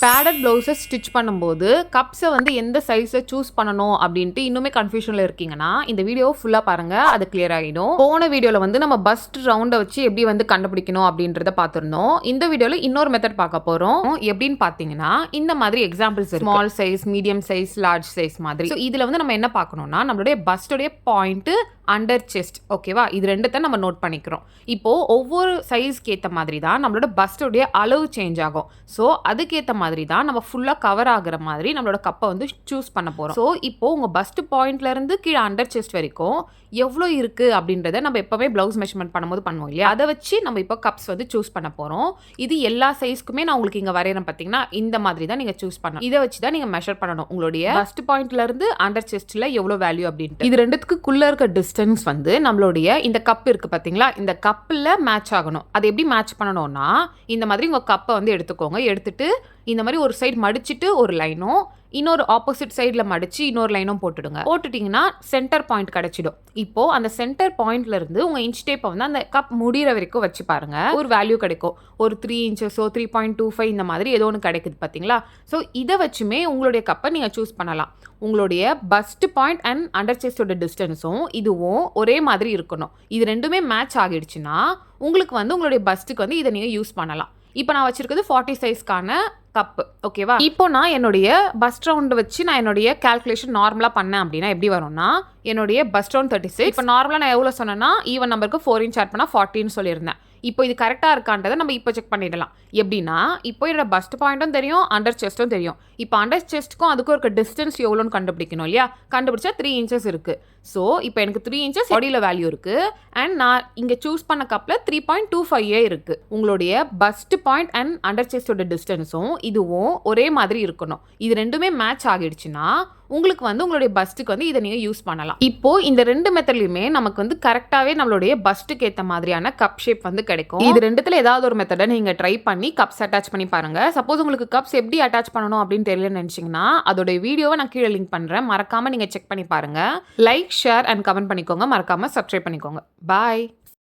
Padded blouses stitch பண்ணும்போது கப்ஸை வந்து எந்த சைஸை சூஸ் பண்ணணும் அப்படின்ட்டு இன்னுமே கன்ஃபியூஷனில் இருக்கீங்கன்னா இந்த வீடியோ ஃபுல்லாக பாருங்கள், அது கிளியர் ஆகிடும். போன வீடியோவில் வந்து நம்ம பஸ்ட் ரவுண்டை வச்சு எப்படி வந்து கண்டுபிடிக்கணும் அப்படின்றத பார்த்துருந்தோம். இந்த வீடியோவில் இன்னொரு மெத்தட் பார்க்க போகிறோம். எப்படின்னு பார்த்தீங்கன்னா இந்த மாதிரி examples small size, medium size, large size மாதிரி. இதில் வந்து நம்ம என்ன பார்க்கணும்னா நம்மளுடைய பஸ்டோடைய பாயிண்ட்டு அண்டர் செஸ்ட், ஓகேவா? இது ரெண்டுத்தை நம்ம நோட் பண்ணிக்கிறோம். இப்போது ஒவ்வொரு சைஸ்க்கு ஏற்ற மாதிரி தான் நம்மளோட பஸ்டோடைய அளவு சேஞ்ச் ஆகும். ஸோ அதுக்கேற்ற மாதிரி தான் நம்ம ஃபுல்லாக கவர் ஆகிற மாதிரி நம்மளோட கப்பை வந்து சூஸ் பண்ண போகிறோம். ஸோ இப்போது உங்கள் பஸ்ட் பாயிண்ட்லேருந்து கீழே அண்டர் செஸ்ட் வரைக்கும் எவ்வளோ இருக்குது அப்படின்றத நம்ம எப்போவுமே ப்ளவுஸ் மெஷர்மெண்ட் பண்ணும்போது பண்ணுவோம் இல்லையா? அதை வச்சு நம்ம இப்போ கப்ஸ் வந்து சூஸ் பண்ண போகிறோம். இது எல்லா சைஸ்க்குமே நான் உங்களுக்கு இங்கே வரைகிறேன் பார்த்தீங்கன்னா, இந்த மாதிரி தான் நீங்கள் சூஸ் பண்ணணும். இதை வச்சு தான் நீங்கள் மெஷர் பண்ணணும் உங்களுடைய பஸ்ட் பாயிண்ட்லேருந்து அண்டர் செஸ்ட்டில் எவ்வளோ வேல்யூ அப்படின்ட்டு. இது ரெண்டுத்துக்குள்ளே இருக்க டிஸ்டன்ஸ் வந்து நம்மளுடைய இந்த கப் இருக்குது பார்த்தீங்களா, இந்த கப்பில் மேட்ச் ஆகணும். அது எப்படி மேட்ச் பண்ணணும்னா இந்த மாதிரி உங்கள் கப்பை வந்து எடுத்துக்கோங்க. எடுத்துட்டு இந்த மாதிரி ஒரு சைடு மடிச்சுட்டு ஒரு லைனும் இன்னொரு ஆப்போசிட் சைடில் மடித்து இன்னொரு லைனும் போட்டுடுங்க. போட்டுட்டிங்கன்னா சென்டர் பாயிண்ட் கிடச்சிடும். இப்போது அந்த சென்டர் பாயிண்ட்லேருந்து உங்கள் இன்ச் டேப்பை வந்து அந்த கப் முடிகிற வரைக்கும் வச்சு பாருங்கள். ஒரு வேல்யூ கிடைக்கும். ஒரு 3 இன்ச்சஸோ 3.25 இந்த மாதிரி ஏதோ ஒன்று கிடைக்குது பார்த்தீங்களா? ஸோ இதை வச்சுமே உங்களுடைய கப்பை நீங்கள் சூஸ் பண்ணலாம். உங்களுடைய பஸ்ட் பாயிண்ட் அண்ட் அண்டர் செஸ்டோட டிஸ்டன்ஸும் இதுவும் ஒரே மாதிரி இருக்கணும். இது ரெண்டுமே மேட்ச் ஆகிடுச்சுன்னா உங்களுக்கு வந்து உங்களுடைய பஸ்ட்டுக்கு வந்து இதை நீங்கள் யூஸ் பண்ணலாம். இப்போ நான் வச்சிருக்கிறது 40 சைஸ்க்கான கப்பு, ஓகேவா? இப்போ நான் என்னுடைய பஸ்ட் ரவுண்டு வச்சு நான் என்னுடைய கால்குலேஷன் நார்மலாக பண்ணேன் அப்படின்னா எப்படி வரும்னா, என்னுடைய பஸ்ட் ரவுண்ட் 36. இப்போ நார்மலாக நான் எவ்வளோ சொன்னேன்னா ஈவன் நம்பருக்கு 4 இன்ச் ஆட் பண்ணால் 40ன்னு சொல்லியிருந்தேன். இப்போ இது கரெக்டாக இருக்கான்றதை நம்ம இப்போ செக் பண்ணிடலாம். எப்படின்னா இப்போ என்னோட பஸ்ட் பாயிண்ட்டும் தெரியும், அண்டர் செஸ்ட்டும் தெரியும். இப்போ அண்டர் செஸ்ட்டுக்கும் அதுக்கும் இருக்க டிஸ்டன்ஸ் எவ்வளோன்னு கண்டுபிடிக்கணும் இல்லையா? கண்டுபிடிச்சா 3 இன்ச்சஸ் இருக்குது. ஸோ இப்போ எனக்கு 3 இன்ச்சஸ் பாடியில் வேல்யூ இருக்குது. அண்ட் நான் இங்கே சூஸ் பண்ண கப்பில் 3.25 இருக்குது. உங்களுடைய பஸ்ட் பாயிண்ட் அண்ட் அண்டர் செஸ்டோட டிஸ்டன்ஸும் இதுவும் ஒரே மாதிரி இருக்கணும். இது ரெண்டுமே மேட்ச் ஆகிடுச்சுன்னா உங்களுக்கு வந்து உங்களுடைய பஸ்ட்டுக்கு வந்து இதை நீங்கள் யூஸ் பண்ணலாம். இப்போ இந்த ரெண்டு மெத்தட்லையுமே நமக்கு வந்து கரெக்டாகவே நம்மளுடைய பஸ்ட்டுக்கு ஏற்ற மாதிரியான கப் ஷேப் வந்து கிடைக்கும். இது ரெண்டுத்தில் ஏதாவது ஒரு மெத்தடை நீங்கள் ட்ரை பண்ணி கப்ஸ் அட்டாச் பண்ணி பாருங்கள். சப்போஸ் உங்களுக்கு கப்ஸ் எப்படி அட்டாச் பண்ணணும் அப்படின்னு தெரியலன்னு நினச்சிங்கன்னா அதோடைய வீடியோவை நான் கீழே லிங்க் பண்ணுறேன். மறக்காமல் நீங்கள் செக் பண்ணி பாருங்கள். லைக், ஷேர் அண்ட் கமெண்ட் பண்ணிக்கோங்க. மறக்காமல் சப்ஸ்கிரைப் பண்ணிக்கோங்க. பாய்.